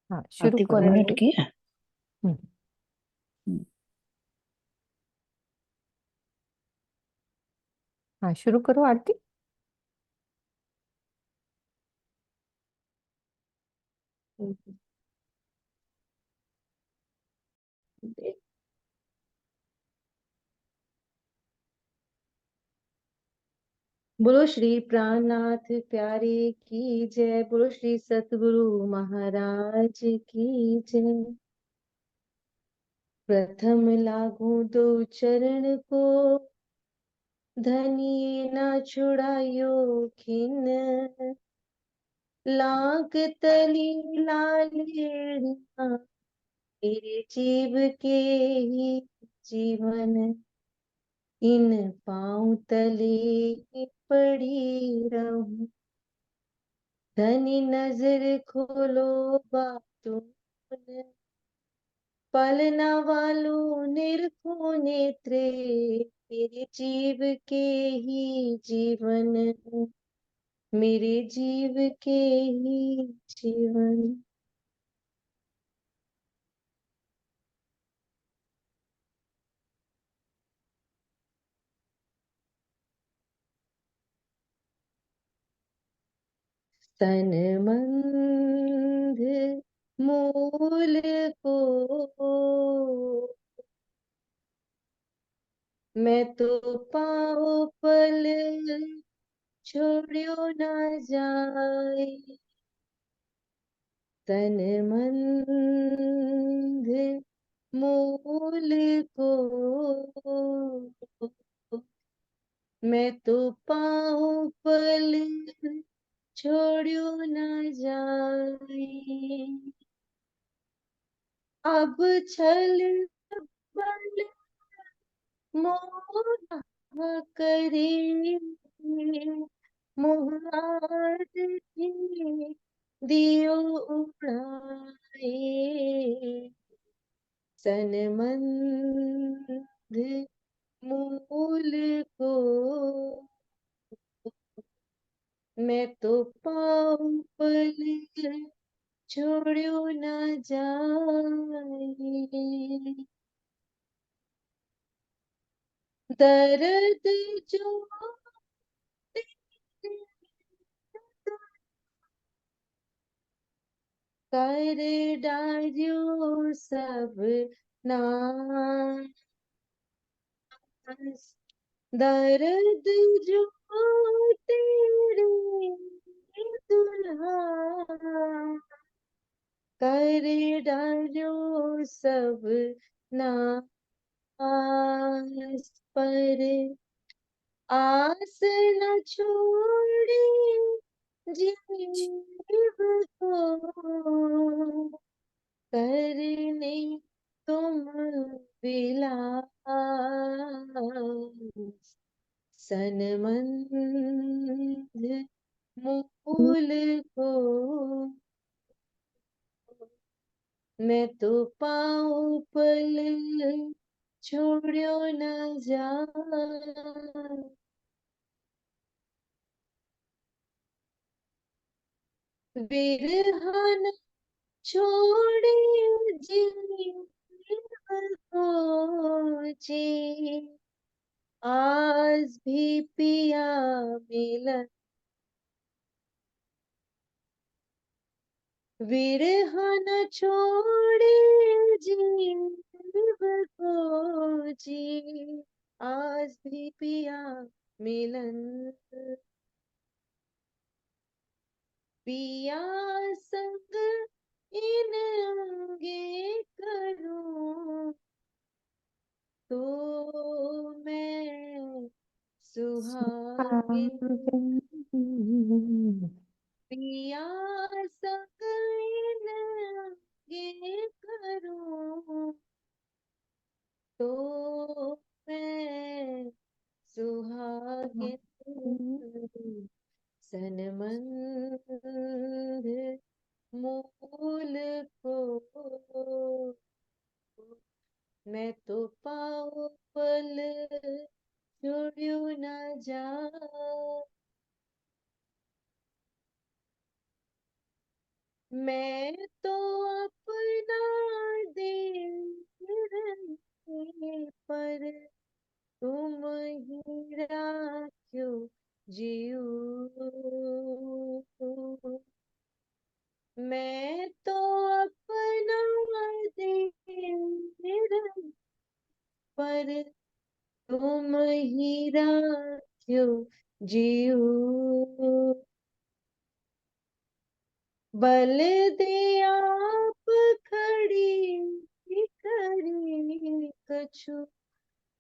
हाँ, शुरू आरती को करो। अनम्यूट किया। हम्म, हाँ, शुरू करो आरती। बोलो श्री प्राणनाथ प्यारे की जय। बोलो श्री सतगुरु महाराज की जय। प्रथम लागू दो चरण को, धनिये ना छुड़ायो खिन। लाग तली लालेड़िया, मेरे जीव के ही जीवन। इन पाँव तले पड़ी रहूं, धनी नजर खोलो बातों न। पालना वालों निरखो नेत्रे, मेरे जीव के ही जीवन। मेरे जीव के ही जीवन। तन मंद मूल को, मैं तो पाँव पल छोड़ियो ना जाए। तन मंद मूल को, मैं तो पाँव पल छोड़ियो ना जाए। अब छल बल मोह करे, मोह आदि दियो उड़ाए। सनमंद मूल को, मैं तो पाँव पल छोड़ियो ना जाए। दर्द जो कर डारियो सब नाश। दर्द जो तेरे दुल्हा, कर डारियो सब नाश। पर आस न छोड़ी जीव को, करने तुम विलास। सनमंद मूल को, मैं तो पाँव पल छोड़ियो न जाए। बिरहन छोड़े जीव को जी, आज भी पिया मिलन। विरहन छोड़े जीव को जी, आज भी पिया मिलन। पिया संग इन अंगे करूं, तो मैं सुहागिन। पिया संग इन अंगे करूं, तो मैं सुहागिन। सनमंद मूल को, मैं तो पाँव पल छोड़ियो छोड़ू न जा। मैं तो अपना दिल रंगे पर तुम ही राख्यो जियो। मैं तो अपना दिल रंगे पर तुम ही राख्यो जियो। बल दे आप खड़ी करी कछु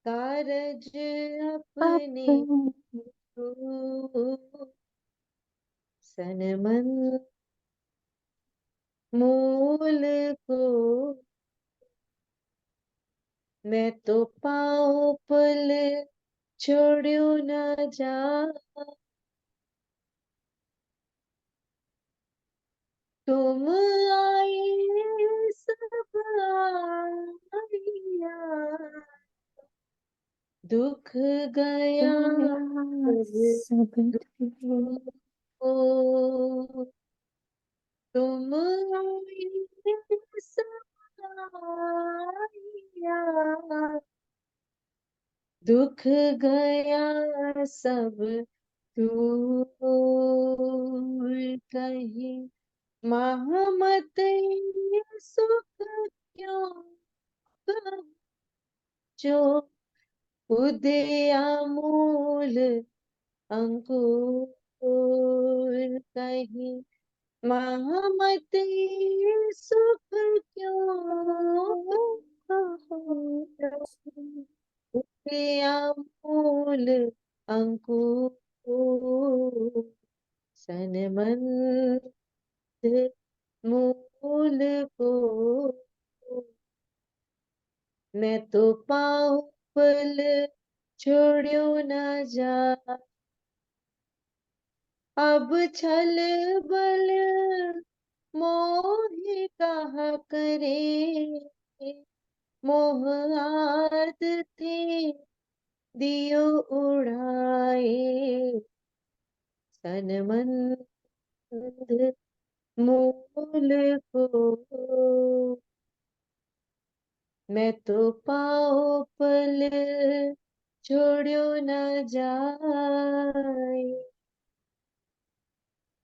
कारज अपने अपने को। सनमन मूल को मैं तो पाँव पल छोड़ू न जा। तुम आए सब आया दुख गया सब सब दुख को। तुम आए सब आया दुख गया सब दूर। कहीं महमत सुख क्यों कम जो उदय अमूल अंकुर। कहीं महमत सुख क्यों कम जो उदय अमूल अंकुर। सनमंद मूल को मैं तो पाँव पल छोड़ू न जा। अब छल बल मोह कहा करे मोह आदतें दियो उड़ाए। सनमंद मूल को मैं तो पाँव पल छोड़ू न जाए।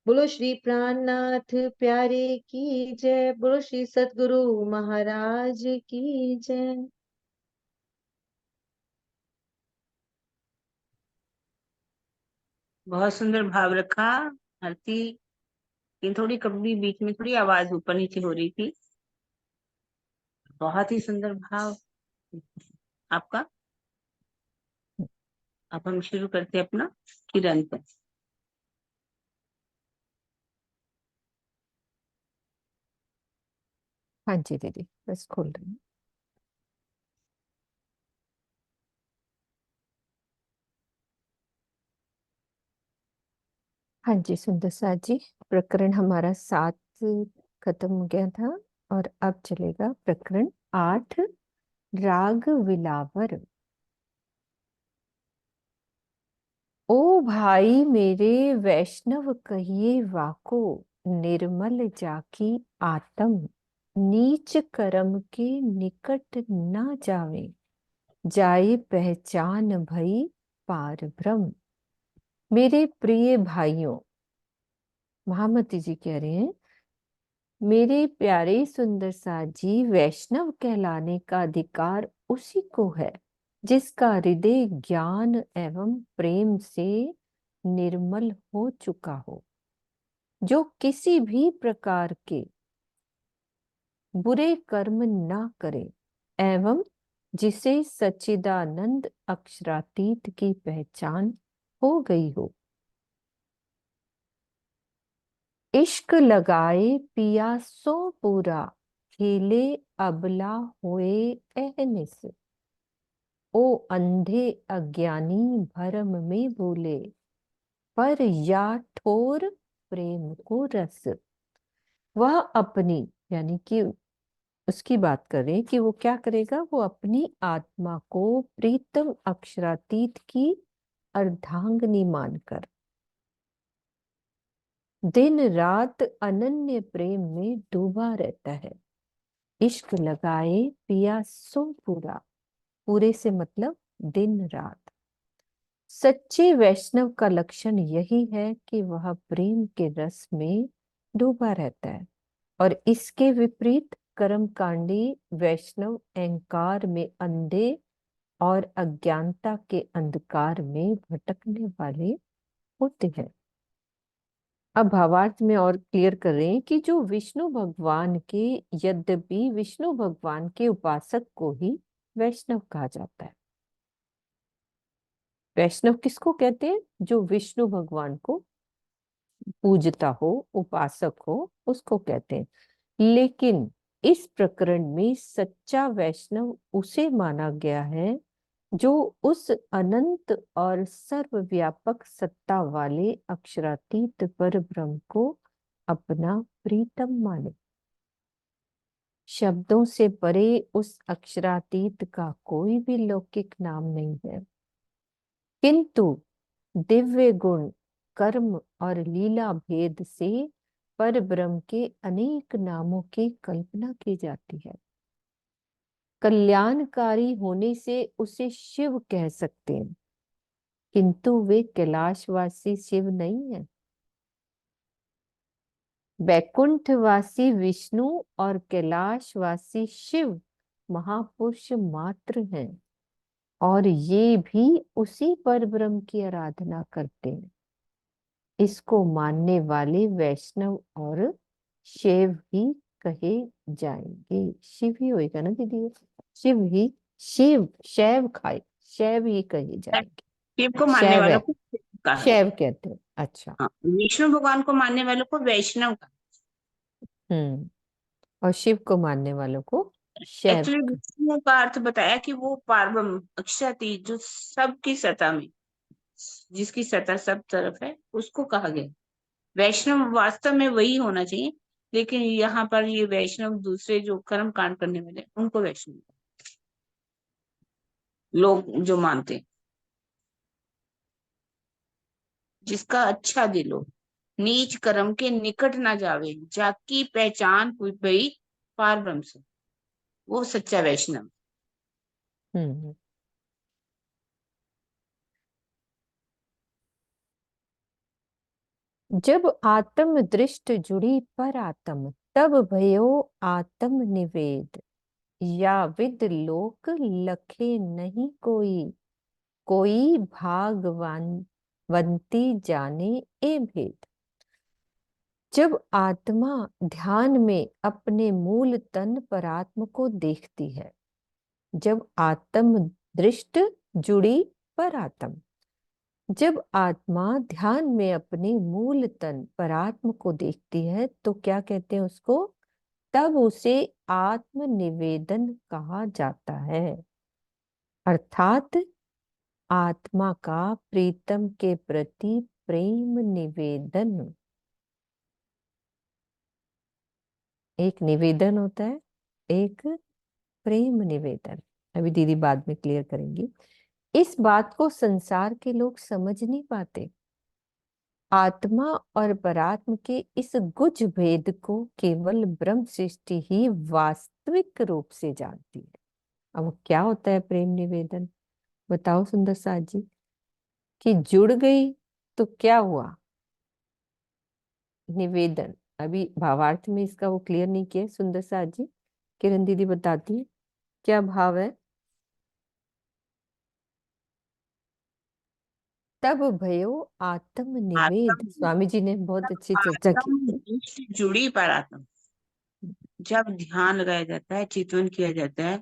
बोलो श्री प्राणनाथ प्यारे की जय। बोलो श्री सतगुरु महाराज की जय। बहुत सुंदर भाव रखा आरती। ये थोड़ी कभी बीच में थोड़ी आवाज ऊपर नीचे हो रही थी। बहुत ही सुंदर भाव आपका। अब हम शुरू करते हैं अपना किरण पर। हाँ जी दीदी, बस खोल रही हूँ। हाँ जी सुंदर साथ जी, प्रकरण हमारा 7 खत्म हो गया था और अब चलेगा प्रकरण 8, राग विलावर। ओ भाई मेरे वैष्णव कहिए वाको, निर्मल जाकी आत्म नीच कर्म के निकट न जावे, जाए पहचान भई पार ब्रह्म। मेरे प्रिय भाइयों, महामती जी कह रहे हैं, मेरे प्यारे सुंदर साथ जी, वैष्णव कहलाने का अधिकार उसी को है जिसका हृदय ज्ञान एवं प्रेम से निर्मल हो चुका हो, जो किसी भी प्रकार के बुरे कर्म ना करे एवं जिसे सच्चिदानंद अक्षरातीत की पहचान हो गई हो। इश्क लगाए पिया सो पूरा, खेले अबला होए अहनिस। ओ अंधे अज्ञानी भरम में भूले, पर या ठोर प्रेम को रस। वह अपनी, यानी कि उसकी बात करें कि वो क्या करेगा, वो अपनी आत्मा को प्रीतम अक्षरातीत की अर्धांगनी मानकर दिन रात अनन्य प्रेम में डूबा रहता है। इश्क लगाए पिया सो पूरा, पूरे से मतलब दिन रात। सच्चे वैष्णव का लक्षण यही है कि वह प्रेम के रस में डूबा रहता है, और इसके विपरीत कर्मकांडी वैष्णव अहंकार में अंधे और अज्ञानता के अंधकार में भटकने वाले होते हैं। अब भावार्थ में और क्लियर कर रहे हैं कि जो विष्णु भगवान के, यद्यपि विष्णु भगवान के उपासक को ही वैष्णव कहा जाता है। वैष्णव किसको कहते हैं? जो विष्णु भगवान को पूजता हो, उपासक हो, उसको कहते हैं। लेकिन इस प्रकरण में सच्चा वैष्णव उसे माना गया है जो उस अनंत और सर्वव्यापक सत्ता वाले अक्षरातीत पर ब्रह्म को अपना प्रीतम माने। शब्दों से परे उस अक्षरातीत का कोई भी लौकिक नाम नहीं है, किंतु दिव्य गुण, कर्म और लीला भेद से पर ब्रह्म के अनेक नामों की कल्पना की जाती है। कल्याणकारी होने से उसे शिव कह सकते हैं, किंतु वे कैलाशवासी शिव नहीं है। वैकुंठवासी विष्णु और कैलाशवासी शिव महापुरुष मात्र हैं, और ये भी उसी परब्रह्म की आराधना करते हैं। इसको मानने वाले वैष्णव और शैव ही कहे जाएंगे। शिव ही होएगा ना दीदी? शिव ही, शिव शैव खाए, शैव ही कहे जाएंगे। शिव को मानने शैव वालों है, को कहा है। शैव कहते हैं। अच्छा। हाँ, विष्णु भगवान को मानने वालों को वैष्णव का। हम्म। और शिव को मानने वालों को शैव। एक्चुअली विष्णु का अर्थ बताया कि वो पारब्रह्म अक्षरातीत जो सबकी सत्ता में, जिसकी सत्ता सब तरफ है, उसको कहा गया। वैष्णव वास्तव में वही होना चाहिए, लेकिन यहाँ पर ये वैष्णव दूसरे जो कर्म कांड करने वाले उनको वैष्णव लोग जो मानते हैं। जिसका अच्छा दिल हो, नीच कर्म के निकट ना जावे, जाकी पहचान हुई भई पार ब्रह्म से, वो सच्चा वैष्णव। हम्म। जब आत्म दृष्ट जुड़ी पर आत्म, तब भयो आत्म निवेद। या विद लोक लखे नहीं कोई, कोई भागवान वंती जाने ए भेद। जब आत्मा ध्यान में अपने मूल तन परात्म को देखती है, जब आत्म दृष्ट जुड़ी पर आत्म, जब आत्मा ध्यान में अपने मूल तन परात्म को देखती है, तो क्या कहते हैं उसको? तब उसे आत्म निवेदन कहा जाता है। अर्थात आत्मा का प्रीतम के प्रति प्रेम निवेदन। एक निवेदन होता है, एक प्रेम निवेदन। अभी दीदी बाद में क्लियर करेंगी। इस बात को संसार के लोग समझ नहीं पाते। आत्मा और परात्म के इस गुज भेद को केवल ब्रह्म सृष्टि ही वास्तविक रूप से जानती है। अब वो क्या होता है प्रेम निवेदन? बताओ सुंदर साथ जी। कि जुड़ गई तो क्या हुआ? निवेदन। अभी भावार्थ में इसका वो क्लियर नहीं किया सुंदर साथ जी। किरण दीदी बताती है क्या भाव है। तब भयो आत्म निवेद। आत्म स्वामी जी ने बहुत अच्छी चर्चा की। आत्म दृष्टि जुड़ी पर आत्म, जब ध्यान लगाया जाता है, चिंतन किया जाता है,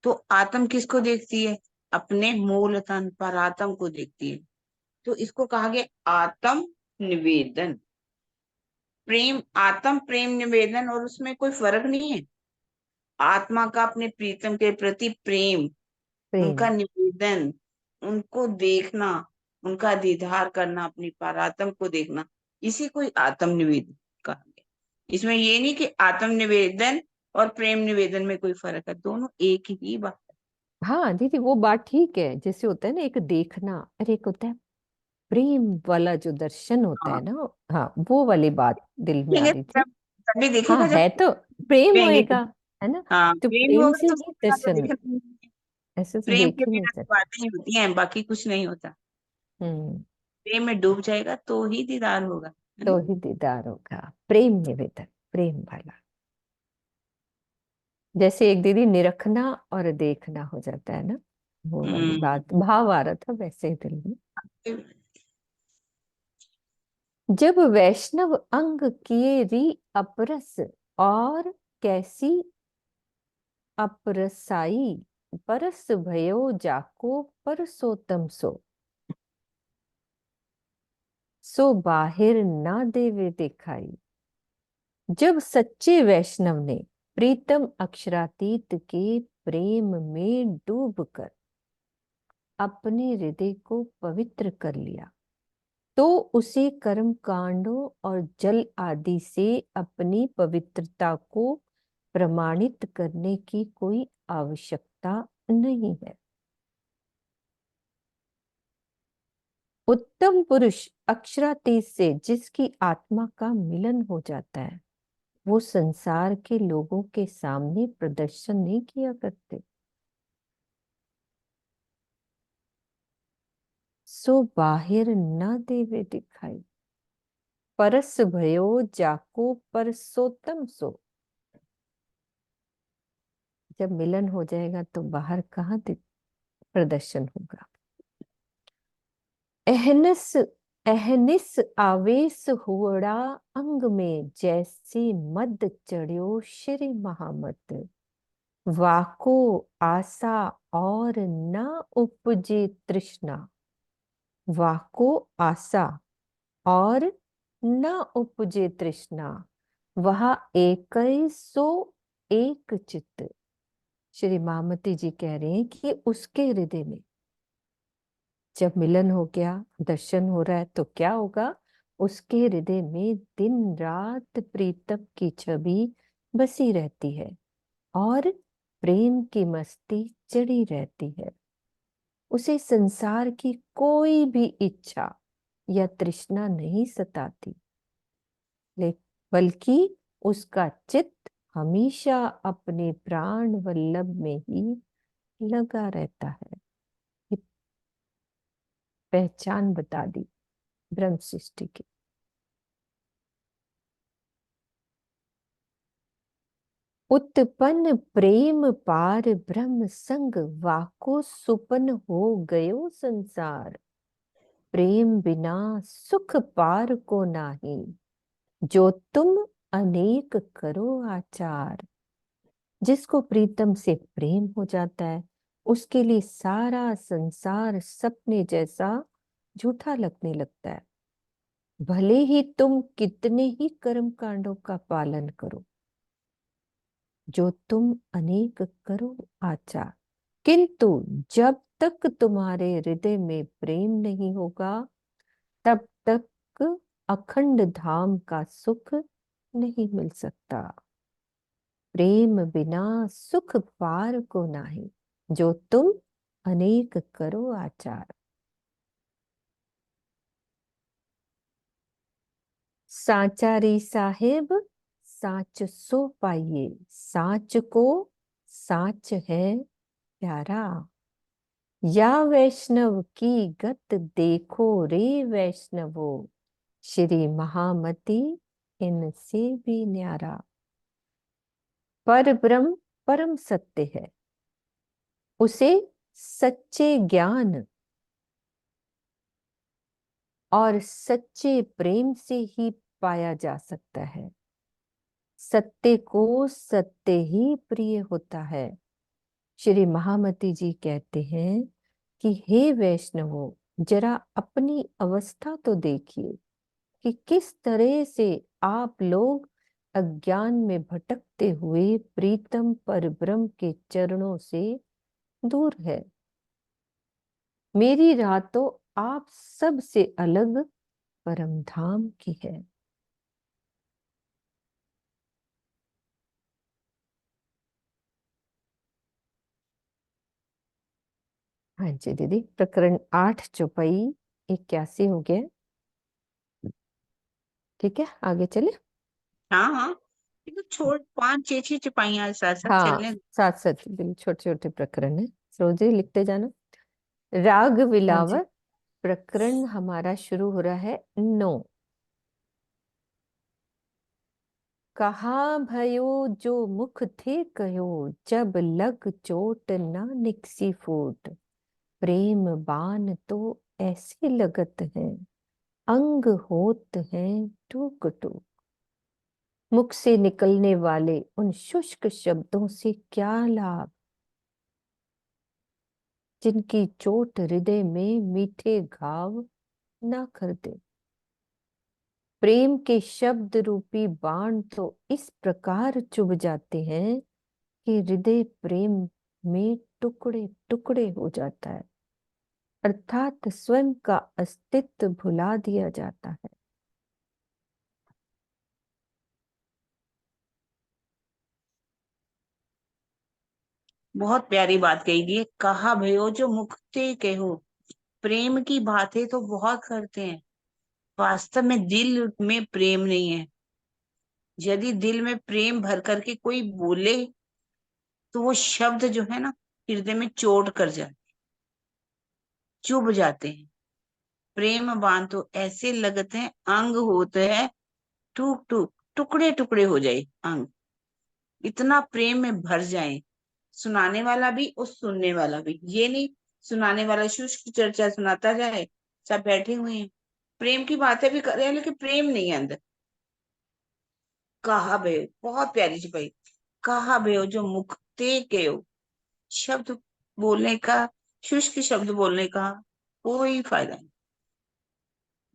तो आत्म किसको देखती है? अपने मूल तन पर आत्म को देखती है। तो इसको कहा गया आत्म निवेदन। प्रेम, आत्म प्रेम निवेदन, और उसमें कोई फर्क नहीं है। आत्मा का अपने प्रीतम के प्रति प्रेम, उनका प्रेम। निवेदन, उनको देखना, उनका दीदार करना, अपनी परात्म को देखना, इसी को आत्म निवेदन कहा गया। इसमें ये नहीं कि आत्म निवेदन और प्रेम निवेदन में कोई फर्क है, दोनों एक ही बात हाँ दीदी, वो बात ठीक है। जैसे होता है ना एक देखना, और एक होता है प्रेम वाला जो दर्शन होता हाँ, है ना। हाँ, वो वाली बात दिल में आ देखेंगे रही थी। तभी हाँ देखेगा जब है तो प्रेम देंगे होएगा, है ना। हाँ, तो प्रेम प्रेम होगा से तो ही उसके बाद तो दर्शन, दिखना नहीं है। ऐसे तो प्रेम देख के ही नहीं बिना तो सकते। बातें ही होती हैं, बाकी कुछ नहीं होता। हम्म। प्रेम में डूब जाएगा तो ही दीदार होगा, है तो ना। ही दीदार होगा, प्रेम निवेदन, प्रेम वाला। जैसे एक दीदी निरखना और देखना हो जाता है ना, वो वाली हम्म। बात भाव आ रहा था वैसे ही दिल में। जब वैष्णव अंग किए री अपरस, और कैसी अपरसाई, परस भयो जाको परसोत्तम सो, सो बाहिर ना देवे दिखाई। जब सच्चे वैष्णव ने प्रीतम अक्षरातीत के प्रेम में डूबकर अपने हृदय को पवित्र कर लिया, तो उसे कर्म कांडों और जल आदि से अपनी पवित्रता को प्रमाणित करने की कोई आवश्यकता नहीं है। उत्तम पुरुष अक्षरातीत से जिसकी आत्मा का मिलन हो जाता है, वो संसार के लोगों के सामने प्रदर्शन नहीं किया करते। सो बाहिर न देवे दिखाई, परस भयो जाको परसोत्तम सो। जब मिलन हो जाएगा तो बाहर कहाँ प्रदर्शन होगा। अहनस अहनिस आवेश हुआ अंग में, जैसे मद चढ़्यो श्री महामत। वाको आशा और न उपजे तृष्णा, वाको आशा और न उपजे तृष्णा, वह एक सो एक चित्त। श्री मामती जी कह रहे हैं कि उसके हृदय में जब मिलन हो गया, दर्शन हो रहा है, तो क्या होगा, उसके हृदय में दिन रात प्रीतम की छवि बसी रहती है, और प्रेम की मस्ती चढ़ी रहती है। उसे संसार की कोई भी इच्छा या तृष्णा नहीं सताती, बल्कि उसका चित्त हमेशा अपने प्राण वल्लभ में ही लगा रहता है। ये पहचान बता दी ब्रह्म सृष्टि की। उत्पन्न प्रेम पार ब्रह्म संग, वाको सुपन हो गयो संसार। प्रेम बिना सुख पार को नाही, जो तुम अनेक करो आचार। जिसको प्रीतम से प्रेम हो जाता है, उसके लिए सारा संसार सपने जैसा झूठा लगने लगता है। भले ही तुम कितने ही कर्म कांडों का पालन करो, जो तुम अनेक करो आचार, किंतु जब तक तुम्हारे हृदय में प्रेम नहीं होगा, तब तक अखंड धाम का सुख नहीं मिल सकता। प्रेम बिना सुख पार को नाही, जो तुम अनेक करो आचार। साचारी साहेब साच सो पाइए, साच को साच है प्यारा। या वैष्णव की गत देखो रे वैष्णवो, श्री महामती इनसे भी न्यारा। पर ब्रह्म परम सत्य है, उसे सच्चे ज्ञान और सच्चे प्रेम से ही पाया जा सकता है। सत्य को सत्य ही प्रिय होता है। श्री महामती जी कहते हैं कि हे वैष्णवों, जरा अपनी अवस्था तो देखिए कि किस तरह से आप लोग अज्ञान में भटकते हुए प्रीतम परब्रह्म के चरणों से दूर है। मेरी राह तो आप सब से अलग परम धाम की है। हाँ जी दीदी, प्रकरण 8 चौपाई 81 हो गया। ठीक है, आगे चले। हाँ हाँ, ये तो छोड़ 5 6 6 चपाइयां साथ साथ हाँ, चलने। साथ साथ बिल्कुल छोटे छोटे प्रकरण है, रोजे लिखते जाना। राग हाँ जी। विलावर प्रकरण हमारा शुरू हो रहा है 9। कहा भयो जो मुख थे कहो, जब लग चोट न निकसी फूट। प्रेम बाण तो ऐसे लगत है, अंग होत हैं टूक टूक। मुख से निकलने वाले उन शुष्क शब्दों से क्या लाभ, जिनकी चोट हृदय में मीठे घाव ना कर दे। प्रेम के शब्द रूपी बाण तो इस प्रकार चुभ जाते हैं कि हृदय प्रेम में टुकड़े टुकड़े हो जाता है, अर्थात स्वयं का अस्तित्व भुला दिया जाता है। बहुत प्यारी बात कही दी है। कहा भयो जो मुक्ते कहो, प्रेम की बातें तो बहुत करते हैं, वास्तव में दिल में प्रेम नहीं है। यदि दिल में प्रेम भर करके कोई बोले तो वो शब्द जो है ना, हृदय में चोट कर जाते, चुभ जाते हैं। प्रेम बांध तो ऐसे लगते हैं, अंग होते हैं टूक टूक, टुकड़े टुकड़े हो जाए अंग, इतना प्रेम में भर जाए, सुनाने वाला भी और सुनने वाला भी। ये नहीं सुनाने वाला शुष्क चर्चा सुनाता जाए, सब बैठे हुए हैं, प्रेम की बातें भी कर रहे हैं लेकिन प्रेम नहीं है अंदर। कहा भयो, बहुत प्यारी सी भाई। कहा भयो जो मुक्ते के हो, शब्द बोलने का, शुष्क शब्द बोलने का कोई फायदा नहीं।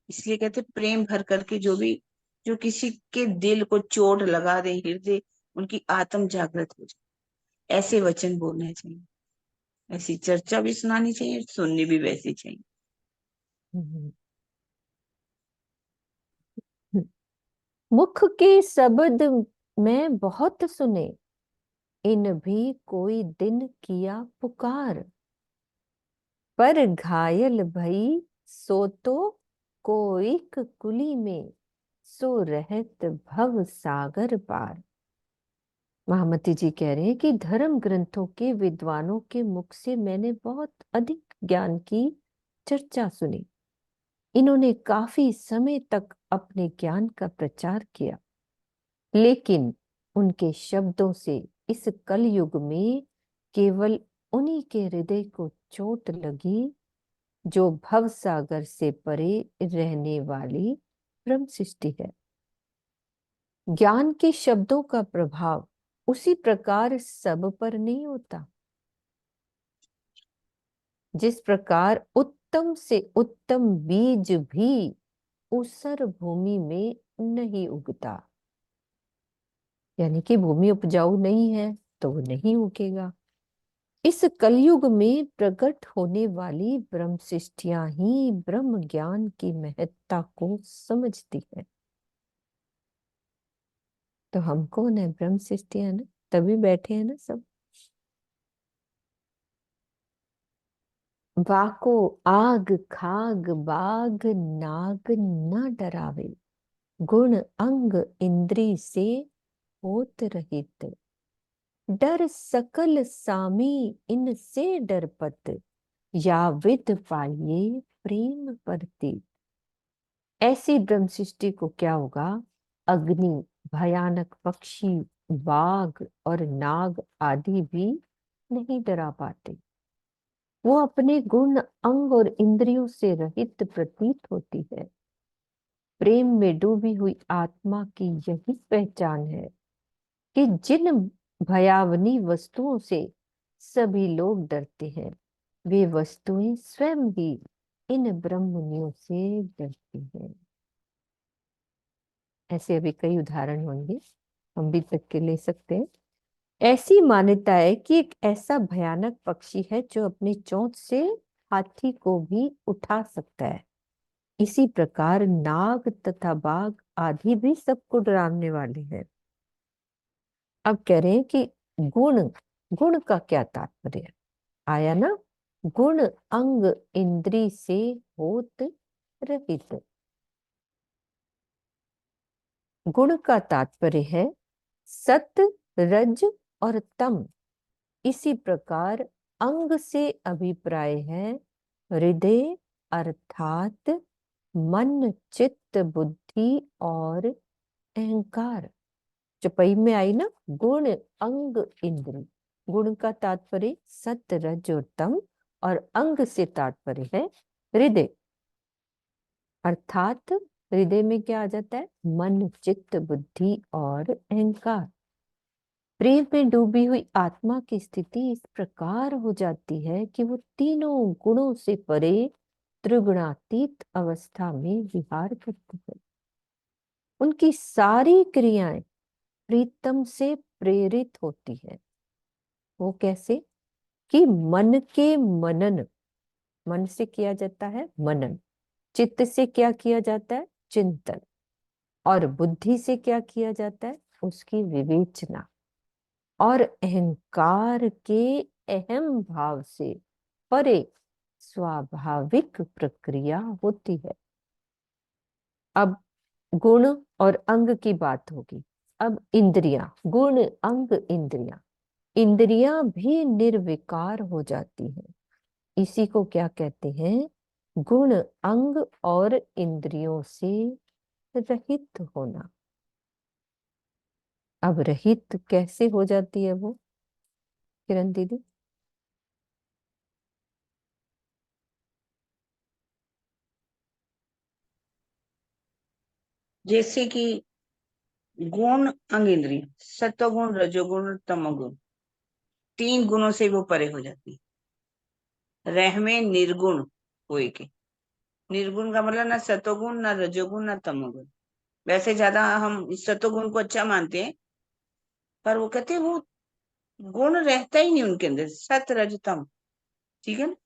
इसलिए कहते प्रेम भर करके जो भी, जो किसी के दिल को चोट लगा दे, हृदय उनकी आत्म जागृत हो जाए, ऐसे वचन बोलने चाहिए, ऐसी चर्चा भी सुनानी चाहिए, सुननी भी वैसी चाहिए। हम्म। मुख के शब्द मैं बहुत सुने, इन भी कोई दिन किया पुकार। पर घायल भई सो तो कोइक कुली में, सो रहत भव सागर पार। महामती जी कह रहे हैं कि धर्म ग्रंथों के विद्वानों के मुख से मैंने बहुत अधिक ज्ञान की चर्चा सुनी। इन्होंने काफी समय तक अपने ज्ञान का प्रचार किया, लेकिन उनके शब्दों से इस कलयुग में केवल उन्हीं के हृदय को चोट लगी जो भव सागर से परे रहने वाली ब्रह्म सृष्टि है। ज्ञान के शब्दों का प्रभाव उसी प्रकार सब पर नहीं होता। जिस प्रकार उत्तम से उत्तम बीज भी ऊसर भूमि में नहीं उगता, यानी कि भूमि उपजाऊ नहीं है तो वो नहीं उगेगा। इस कलयुग में प्रकट होने वाली ब्रह्म सृष्टियां ही ब्रह्म ज्ञान की महत्ता को समझती है। तो हम कौन है? ब्रह्म सृष्टियां ना, तभी बैठे हैं ना सब। वाको आग खाग बाग नाग न डरावे, गुण अंग इंद्री से होत रहित। डर सकल सामी इनसे डरपत, या विद पाइये प्रेम परती। ऐसी ब्रह्म सृष्टि को क्या होगा? अग्नि, भयानक पक्षी, बाघ और नाग आदि भी नहीं डरा पाते। वो अपने गुण अंग और इंद्रियों से रहित प्रतीत होती है। प्रेम में डूबी हुई आत्मा की यही पहचान है कि जिन भयावनी वस्तुओं से सभी लोग डरते हैं, वे वस्तुएं स्वयं ही इन ब्रह्म मुनियों से डरती हैं। ऐसे अभी कई उदाहरण होंगे, हम भी तक के ले सकते हैं। ऐसी मान्यता है कि एक ऐसा भयानक पक्षी है जो अपनी चोंच से हाथी को भी उठा सकता है। इसी प्रकार नाग तथा बाघ आदि भी सबको डराने वाले हैं। अब कह रहे हैं कि गुण, गुण का क्या तात्पर्य? आया ना, गुण अंग इंद्री से होत रहित। गुण का तात्पर्य है सत, रज और तम। इसी प्रकार अंग से अभिप्राय है हृदय अर्थात मन, चित्त, बुद्धि और अहंकार। चौपाई में आई ना, गुण अंग इंद्री। गुण का तात्पर्य सत, रज और तम, और अंग से तात्पर्य है हृदय, अर्थात हृदय में क्या आ जाता है? मन, चित्त, बुद्धि और अहंकार। प्रेम में डूबी हुई आत्मा की स्थिति इस प्रकार हो जाती है कि वो तीनों गुणों से परे त्रिगुणातीत अवस्था में विहार करती है। उनकी सारी क्रियाएं प्रीतम से प्रेरित होती है। वो कैसे? कि मन के मनन, मन से किया जाता है मनन, चित्त से क्या किया जाता है? चिंतन, और बुद्धि से क्या किया जाता है? उसकी विवेचना, और अहंकार के अहम भाव से परे स्वाभाविक प्रक्रिया होती है। अब गुण और अंग की बात होगी। अब इंद्रियां, गुण अंग इंद्रियां, इंद्रियां भी निर्विकार हो जाती हैं। इसी को क्या कहते हैं? गुण अंग और इंद्रियों से रहित होना। अब रहित कैसे हो जाती है वो, किरण दीदी? जैसे कि गुण अंग इंद्रिय, सत्वगुण, रजोगुण और तमोगुण, तीन गुणों से वो परे हो जाती है। रह में निर्गुण कोई के, निर्गुण का मतलब ना सत्वगुण, ना रजोगुण, ना तमोगुण। वैसे ज्यादा हम सत्वगुण को अच्छा मानते हैं, पर वो कहते हैं वो गुण रहता ही नहीं उनके अंदर, सत रज तम। ठीक है ना?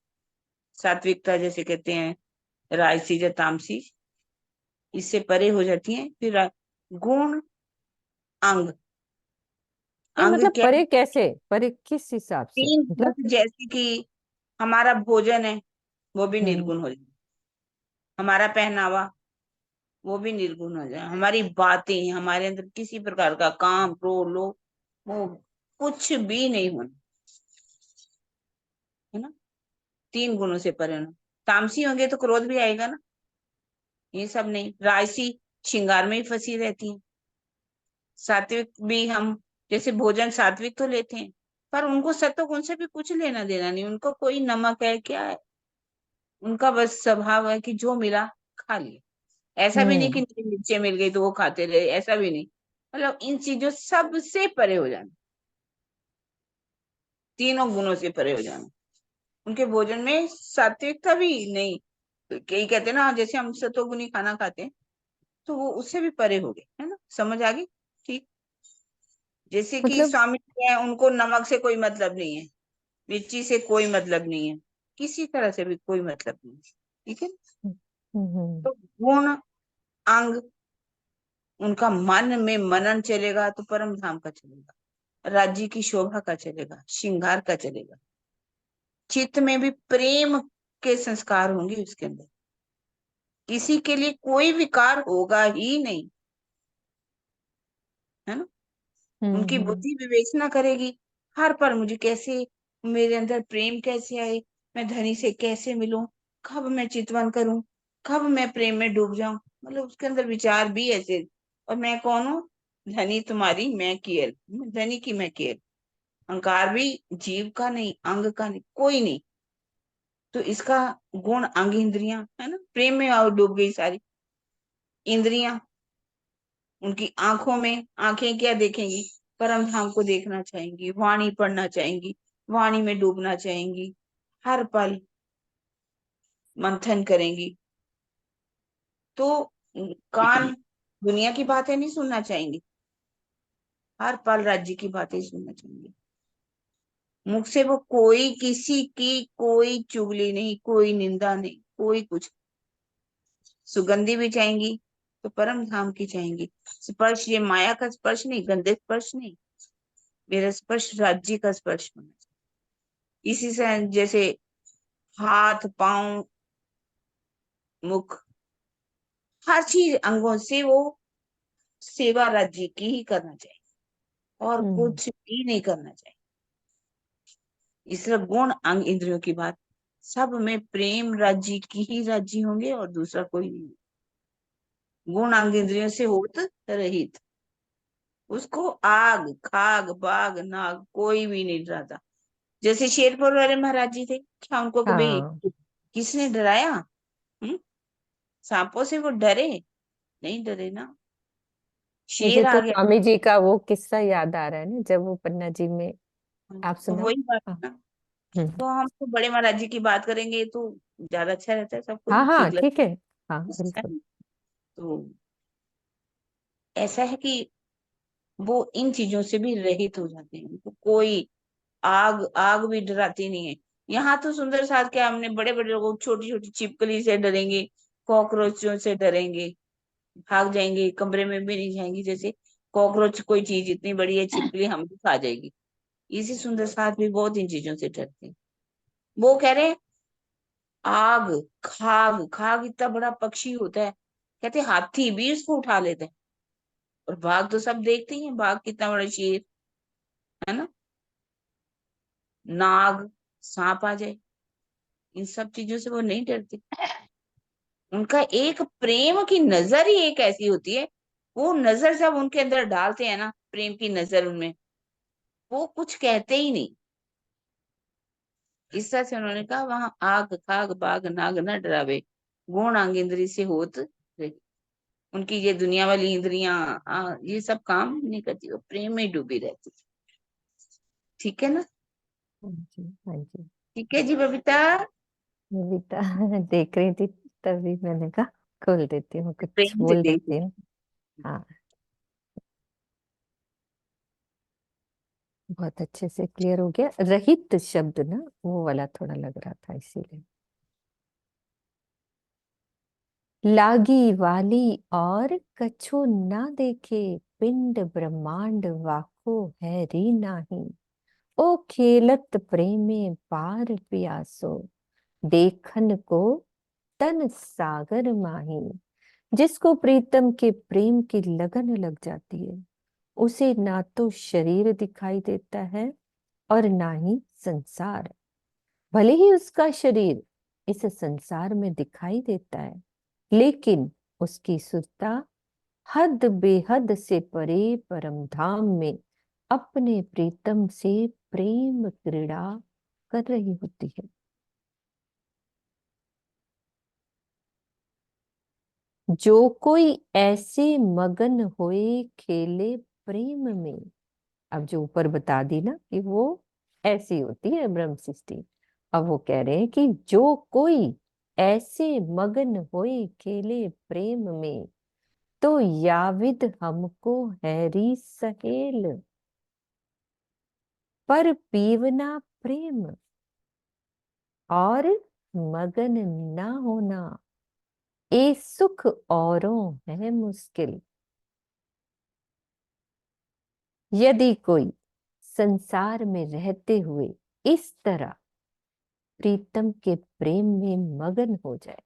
सात्विकता जैसे कहते हैं, राजसी या तामसी, इससे परे हो जाती है। फिर गुण अंग, नहीं अंग मतलब क्या? परे कैसे, परे किस हिसाब से तीन मतलब? गुण, जैसे कि हमारा भोजन है, वो भी हम्म निर्गुण हो जाए। हमारा पहनावा, वो भी निर्गुण हो जाए। हमारी बातें, हमारे अंदर किसी प्रकार का काम, क्रोध, लोभ, वो कुछ भी नहीं होना, है ना? तीन गुणों से परे होना। तामसी होंगे तो क्रोध भी आएगा ना, ये सब नहीं। राजसी श्रृंगार में ही फंसी रहती है। सात्विक भी हम जैसे भोजन सात्विक तो लेते हैं, पर उनको सत्व गुण से भी कुछ लेना देना नहीं। उनको कोई नमक है क्या है, उनका बस स्वभाव है कि जो मिला खा लिया। ऐसा भी नहीं कि हम्म मिर्चें मिल गई तो वो खाते रहे, ऐसा भी नहीं। मतलब इन चीजों सबसे परे हो जाना, तीनों गुणों से परे हो जाना। उनके भोजन में सात्विकता भी नहीं। कई कहते हैं ना, जैसे हम सतोगुनी खाना खाते हैं, तो वो उससे भी परे हो गए, है ना? समझ आ गई? ठीक। जैसे कि मतलब स्वामी जी हैं, उनको नमक से कोई मतलब नहीं है, मिर्ची से कोई मतलब नहीं है, किसी तरह से भी कोई मतलब नहीं है। ठीक है? हम्म तो गुण अंग, उनका मन में मनन चलेगा तो परम धाम का चलेगा, राज्य की शोभा का चलेगा, श्रृंगार का चलेगा। चित्त में भी प्रेम के संस्कार होंगे उसके अंदर, किसी के लिए कोई विकार होगा ही नहीं, है ना? उनकी हम्म बुद्धि विवेचना करेगी हर पर, मुझे कैसे, मेरे अंदर प्रेम कैसे आए, मैं धनी से कैसे मिलूं, कब मैं चितवन करूं, कब मैं प्रेम में डूब जाऊं। मतलब उसके अंदर विचार भी ऐसे। और मैं कौन हूँ? धनी तुम्हारी मैं केयल, धनी की मैं केयल। अहंकार भी जीव का नहीं, अंग का नहीं, कोई नहीं। तो इसका गुण अंग इंद्रियां, है ना? प्रेम में और डूब गई सारी इंद्रियां। उनकी आंखों में, आंखें क्या देखेंगी? परम धाम को देखना चाहेंगी, वाणी पढ़ना चाहेंगी, वाणी में डूबना चाहेंगी, हर पल मंथन करेंगी। तो कान दुनिया की बातें नहीं सुनना चाहेंगी, हर पल राज्य की बातें सुनना चाहेंगी। मुख से वो कोई किसी की कोई चुगली नहीं, कोई निंदा नहीं, कोई कुछ। सुगंधि भी चाहेंगी तो परम धाम की चाहेंगी। स्पर्श, ये माया का स्पर्श नहीं, गंदे स्पर्श नहीं, मेरा स्पर्श राज्य का स्पर्श होना चाहिए। इसी से जैसे हाथ पांव मुख हर चीज अंगों से वो सेवा राज्य की ही करना चाहिए और हम्म कुछ भी नहीं करना चाहिए। इसलिए गुण अंग इंद्रियों की बात, सब में प्रेम राज्य की ही राज्य होंगे और दूसरा कोई नहीं। गुण अंग इंद्रियों से होत रहित, उसको आग खाग बाग नाग कोई भी नहीं डराता। जैसे शेरपुर वाले महाराज जी थे, क्या उनको कभी हाँ, किसने डराया? हम्म? सांपों से वो डरे नहीं? डरे ना। मुझे शेर तो आ गया। स्वामी जी का वो किस्सा याद आ रहा है ना, जब वो पन्ना जी में। आप तो सुनाओ। वही बात हाँ। है ना। हम्म। तो हम तो बड़े महाराज जी की बात करेंगे तो ज्यादा अच्छा रहता है, सबको हाँ हाँ, ठीक लगता ठीक है। हाँ, है। बिल्कुल। तो ऐसा है कि वो इन चीजों से भी रहित हो जाते हैं, उनको कोई आग आग भी डराती नहीं है। यहाँ तो सुंदर साथ क्या, हमने बड़े बड़े लोगों छोटी छोटी छिपकली से डरेंगे, कॉकरोचों से डरेंगे, भाग जाएंगे, कमरे में भी नहीं जाएंगे। जैसे कॉकरोच कोई चीज इतनी बड़ी है, छिपकली हम भी खा जाएगी। इसी सुंदर साथ भी बहुत इन चीजों से डरते हैं। वो कह रहे हैं आग खाग, खाग इतना बड़ा पक्षी होता है, कहते हाथी भी उसको उठा लेते हैं। और बाघ तो सब देखते ही हैं, बाघ कितना बड़ा शेर है ना। नाग, सांप आ जाए, इन सब चीजों से वो नहीं डरते। उनका एक प्रेम की नजर ही एक ऐसी होती है, वो नजर जब उनके अंदर डालते हैं ना, प्रेम की नजर उनमें, वो कुछ कहते ही नहीं। इस तरह से उन्होंने कहा वहां आग खाग बाग नाग न डरावे, गुण अंग इंद्री से होत रहे। उनकी ये दुनिया वाली इंद्रियां ये सब काम नहीं करती, वो प्रेम में डूबी रहती। ठीक है ना? हाँ जी, हाँ जी। ठीक है जी बबीता। बबीता देख रही थी, तभी मैंने कहा खोल देती हूँ, कुछ प्रेम से बोल देख। देती हूँ। हाँ, बहुत अच्छे से क्लियर हो गया। रहित शब्द ना, वो वाला थोड़ा लग रहा था, इसीलिए। लागी वाली और कछु ना देखे, पिंड ब्रह्मांड वाको है री नाही। ओ खेलत प्रेमे पार पियासो, देखन को तन सागर माही। जिसको प्रीतम के प्रेम की लगन लग जाती है, उसे ना तो शरीर दिखाई देता है और ना ही संसार। भले ही उसका शरीर इस संसार में दिखाई देता है, लेकिन उसकी सुरता हद बेहद से परे परम धाम में अपने प्रीतम से प्रेम क्रीड़ा कर रही होती है। जो कोई ऐसे मगन होए खेले प्रेम में। अब जो ऊपर बता दी ना कि वो ऐसी होती है ब्रह्म सृष्टि, अब वो कह रहे हैं कि जो कोई ऐसे मगन होए खेले प्रेम में, तो याविद हमको हैरी सहेल, पर पीवना प्रेम और मगन ना होना, ए सुख औरों है मुश्किल। यदि कोई संसार में रहते हुए इस तरह प्रीतम के प्रेम में मगन हो जाए,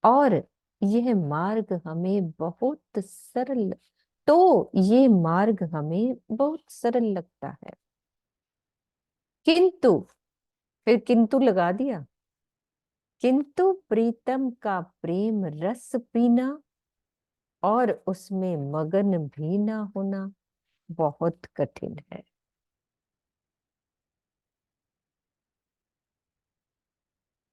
और यह मार्ग हमें बहुत सरल, तो ये मार्ग हमें बहुत सरल लगता है, किंतु, फिर किंतु लगा दिया, किंतु प्रीतम का प्रेम रस पीना और उसमें मगन भी ना होना बहुत कठिन है।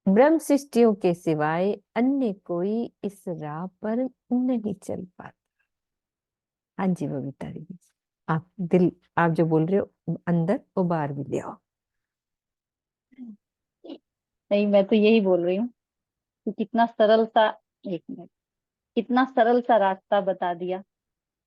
ब्रह्म सृष्टियों के सिवाय अन्य कोई इस राह पर नहीं चल पाता। हाँ जी बबीता दीदी, आप दिल, आप जो बोल रहे हो अंदर वो बाहर भी ले आओ। नहीं, मैं तो यही बोल रही हूँ कि कितना सरल सा, एक मिनट, कितना सरल सा रास्ता बता दिया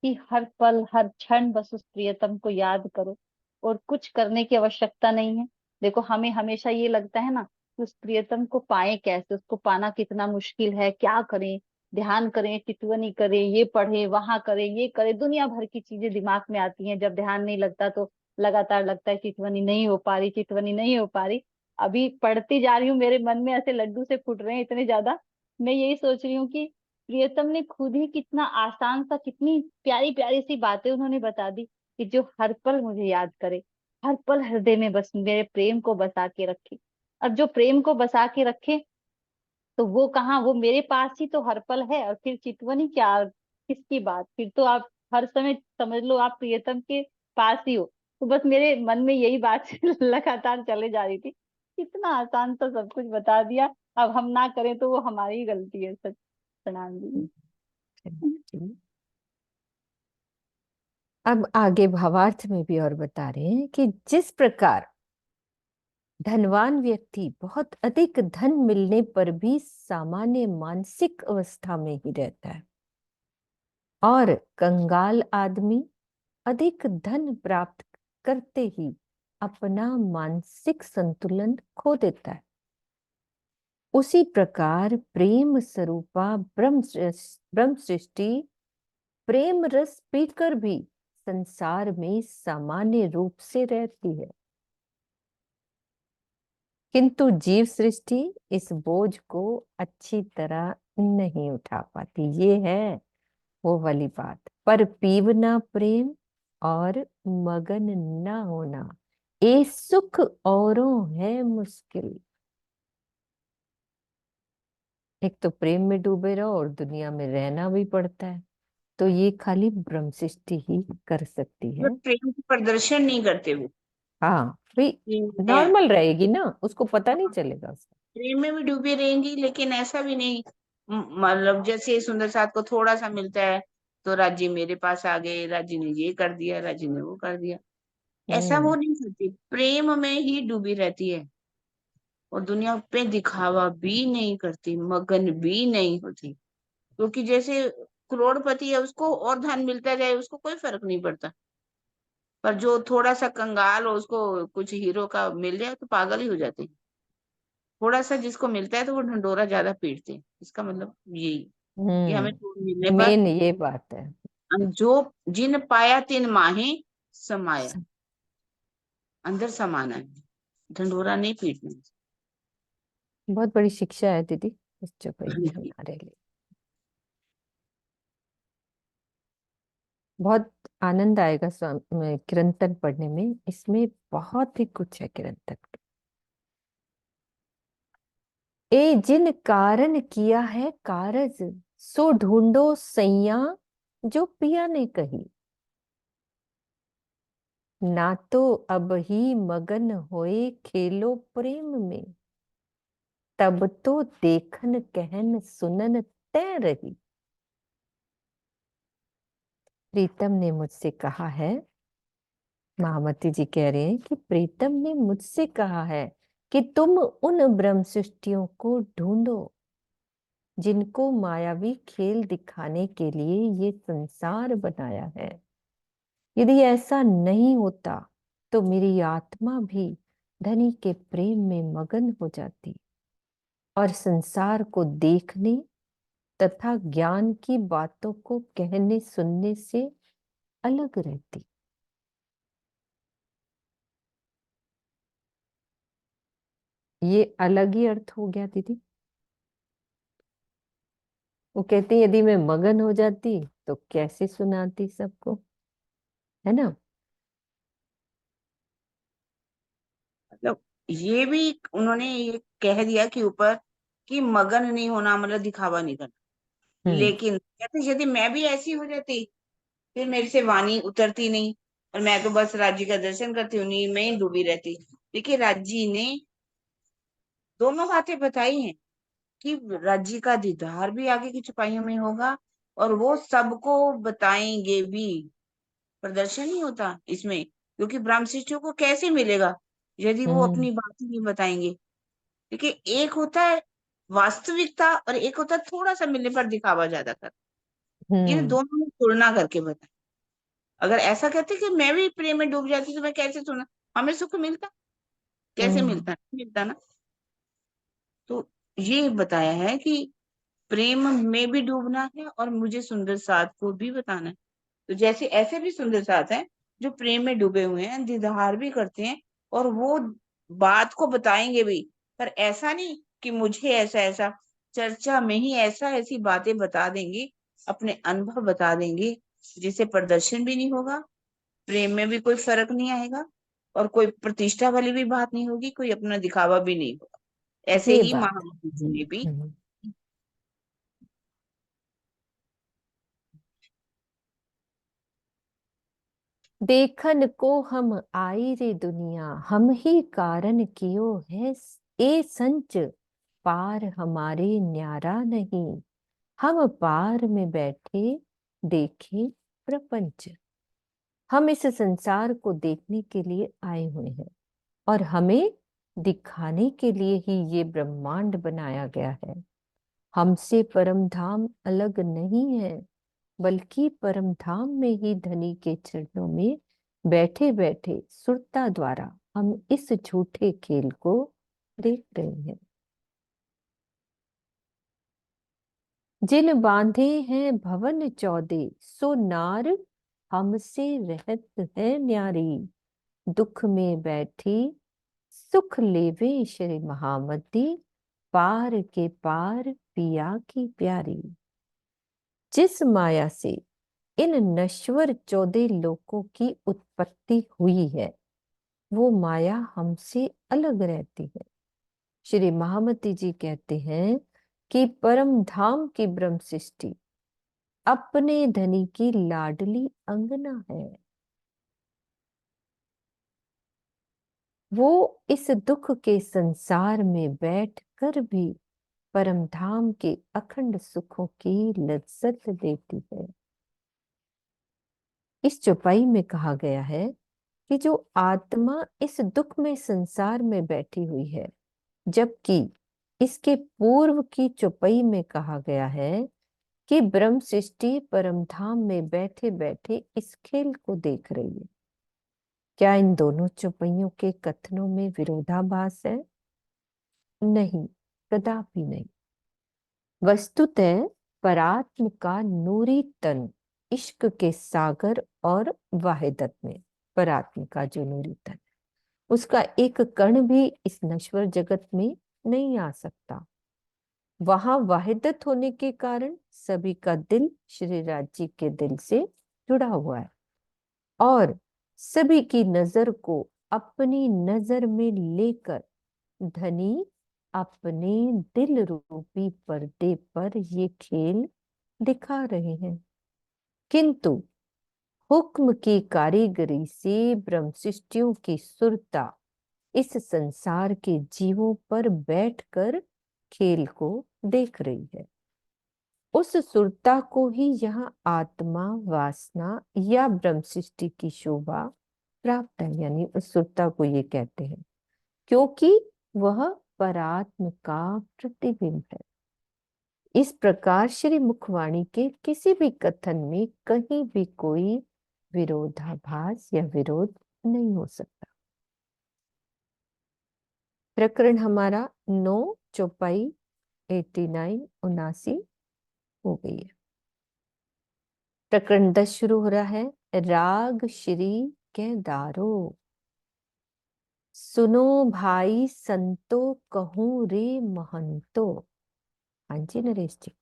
कि हर पल हर क्षण बस उस प्रियतम को याद करो और कुछ करने की आवश्यकता नहीं है। देखो, हमें हमेशा ये लगता है ना कि उस प्रियतम को पाए कैसे, उसको पाना कितना मुश्किल है, क्या करें, ध्यान करें, टिटवनी करें, ये पढ़े, वहां करें, ये करें, दुनिया भर की चीजें दिमाग में आती हैं। जब ध्यान नहीं लगता तो लगातार लगता है टिटवनी नहीं हो पा रही, टिटवनी नहीं हो पा रही। अभी पढ़ती जा रही हूँ, मेरे मन में ऐसे लड्डू से फूट रहे हैं इतने ज्यादा। मैं यही सोच रही हूँ कि प्रियतम ने खुद ही कितना आसान सा, कितनी प्यारी प्यारी सी बातें उन्होंने बता दी कि जो हर पल मुझे याद करे, हर पल हृदय में बस मेरे प्रेम को बसा के रखे। अब जो प्रेम को बसा के रखे, तो वो कहाँ, वो मेरे पास ही तो हर पल है। और फिर चितवन ही क्या, किसकी बात, फिर तो आप हर समय समझ लो आप प्रियतम के पास ही हो। तो बस मेरे मन में यही बात लगातार चले जा रही थी, इतना आसान सा सब कुछ बता दिया। अब हम ना करें तो वो हमारी ही गलती है। सच प्रणाम जी। चलिए, अब आगे भावार्थ में भी और बता रहे हैं कि जिस प्रकार धनवान व्यक्ति बहुत अधिक धन मिलने पर भी सामान्य मानसिक अवस्था में ही रहता है, और कंगाल आदमी अधिक धन प्राप्त करते ही अपना मानसिक संतुलन खो देता है, उसी प्रकार प्रेम स्वरूपा ब्रह्म सृष्टि प्रेम रस पीकर भी संसार में सामान्य रूप से रहती है, किंतु जीव सृष्टि इस बोझ को अच्छी तरह नहीं उठा पाती। ये है वो वाली बात। पर पीवना प्रेम और मगन न होना, ये सुख औरों है मुश्किल। एक तो प्रेम में डूबे रहो और दुनिया में रहना भी पड़ता है, तो ये खाली ब्रह्म सृष्टि ही कर सकती मतलब है। प्रेम की प्रदर्शन नहीं करते वो हाँ भाई, कि मैं नॉर्मल रहेगी ना, उसको पता नहीं चलेगा उसका। प्रेम में भी डूबी रहेंगी, लेकिन ऐसा भी नहीं मतलब जैसे सुंदर साथ को थोड़ा सा मिलता है तो राजी मेरे पास आ गए, राजी ने ये कर दिया, राजी ने वो कर दिया, ऐसा वो हम्म नहीं करती, प्रेम में ही डूबी रहती है। और दुनिया पे दिखावा भी नहीं करती, मगन भी नहीं होती, क्योंकि जैसे करोड़पति है उसको और धन मिलता जाए उसको कोई फर्क नहीं पड़ता, पर जो थोड़ा सा कंगाल हो उसको कुछ हीरो का मिल जाए तो पागल ही हो जाते हैं। थोड़ा सा जिसको मिलता है तो वो ढंडोरा ज्यादा पीटते हैं, इसका मतलब यही कि हमें थोड़ा मिलने पर मेन ये बात है। जो जिन पाया तिन माहे समाया, अंदर समाना है, ढंडोरा नहीं पीटना है। बहुत बड़ी शिक्षा है दीदी इस चौपाई हाँ की जी। हमारे लिए। बहुत आनंद आएगा कीर्तन पढ़ने में, इसमें बहुत ही कुछ है कीर्तन। ए जिन कारण किया है कारज, सो ढूंढो सैया जो पिया ने कही। ना तो अब ही मगन होए खेलो प्रेम में, तब तो देखन कहन सुनन तय रही। प्रीतम ने मुझसे कहा है, महामती जी कह रहे हैं कि प्रीतम ने मुझसे कहा है कि तुम उन ब्रह्म सृष्टियों को ढूंढो जिनको मायावी खेल दिखाने के लिए ये संसार बनाया है। यदि ऐसा नहीं होता तो मेरी आत्मा भी धनी के प्रेम में मगन हो जाती और संसार को देखने तथा ज्ञान की बातों को कहने सुनने से अलग रहती। ये अलग ही अर्थ हो गया दीदी। वो कहते हैं यदि मैं मगन हो जाती तो कैसे सुनाती सबको, है ना। मतलब ये भी उन्होंने ये कह दिया कि ऊपर कि मगन नहीं होना मतलब दिखावा नहीं करना, हम्म लेकिन कहते यदि मैं भी ऐसी हो जाती फिर मेरे से वाणी उतरती नहीं, और मैं तो बस राज्य का दर्शन करती उन्हीं में ही डूबी रहती। देखिए राज्य ने दोनों बातें बताई हैं कि राज्य का दीदार भी आगे की छुपाइयों में होगा और वो सबको बताएंगे भी। प्रदर्शन नहीं होता इसमें, क्योंकि ब्रह्म शिष्यों को कैसे मिलेगा यदि वो हम्म अपनी बात ही नहीं बताएंगे। देखिए एक होता है वास्तविकता और एक होता है थोड़ा सा मिलने पर दिखावा ज्यादा कर, इन हम्म दोनों में तुलना करके बताए। अगर ऐसा कहते कि मैं भी प्रेम में डूब जाती तो मैं कैसे सुना, हमें सुख मिलता, कैसे हम्म मिलता, नहीं मिलता ना। तो ये बताया है कि प्रेम में भी डूबना है और मुझे सुंदर साथ को भी बताना है। तो जैसे ऐसे भी सुंदर साथ हैं जो प्रेम में डूबे हुए हैं, दीदार भी करते हैं, और वो बात को बताएंगे भी, पर ऐसा नहीं कि मुझे ऐसा ऐसा, चर्चा में ही ऐसा ऐसी बातें बता देंगे, अपने अनुभव बता देंगे, जिससे प्रदर्शन भी नहीं होगा, प्रेम में भी कोई फर्क नहीं आएगा, और कोई प्रतिष्ठा वाली भी बात नहीं होगी, कोई अपना दिखावा भी नहीं होगा। ऐसे ये ही बात है। महामती जी ने भी। हम्म। देखन को हम आई रे दुनिया, हम ही कारण कियो है ए संच, पार हमारे न्यारा नहीं, हम पार में बैठे देखे प्रपंच। हम इस संसार को देखने के लिए आए हुए हैं, और हमें दिखाने के लिए ही ये ब्रह्मांड बनाया गया है। हमसे परम धाम अलग नहीं है, बल्कि परम धाम में ही धनी के चरणों में बैठे बैठे सुरता द्वारा हम इस झूठे खेल को देख रहे हैं। जिन बांधे हैं भवन 14, सो नार हमसे रहत है न्यारी, दुख में बैठी सुख लेवे श्री महामती, पार के पार पिया की प्यारी। जिस माया से इन नश्वर 14 लोकों की उत्पत्ति हुई है, वो माया हमसे अलग रहती है। श्री महामती जी कहते हैं कि परम धाम की ब्रह्म सृष्टि अपने धनी की लाडली अंगना है। वो इस दुख के संसार में बैठ कर भी परम धाम के अखंड सुखों की लज्जत लेती है। इस चौपाई में कहा गया है कि जो आत्मा इस दुख में संसार में बैठी हुई है, जबकि इसके पूर्व की चौपाई में कहा गया है कि ब्रह्म सृष्टि परम धाम में बैठे बैठे इस खेल को देख रही है। क्या इन दोनों चौपाइयों के कथनों में विरोधाभास है? नहीं, कदापि नहीं। वस्तुतः परात्म का नूरी तन इश्क के सागर और वाहिदत में, परात्म का जो नूरी तन, उसका एक कण भी इस नश्वर जगत में नहीं आ सकता। वहां वाहिदत होने के कारण सभी का दिल श्री राज जी के दिल से जुड़ा हुआ है, और सभी की नजर को अपनी नजर में लेकर धनी अपने दिल रूपी पर्दे पर ये खेल दिखा रहे हैं। किंतु हुक्म की कारीगरी से ब्रह्म सृष्टियों की सुरता इस संसार के जीवों पर बैठकर खेल को देख रही है। उस सुरता को ही यहाँ आत्मा, वासना या ब्रह्म सृष्टि की शोभा प्राप्त है, यानी उस सुरता को ये कहते हैं, क्योंकि वह परात्म का प्रतिबिंब है। इस प्रकार श्री मुखवाणी के किसी भी कथन में कहीं भी कोई विरोधाभास या विरोध नहीं हो सकता। प्रकरण हमारा 9 चौपाई 89 79 हो गई है। प्रकरण 10 शुरू हो रहा है। राग श्री केदारो, सुनो भाई संतो कहूं रे महंतो। हाँ जी नरेश जी।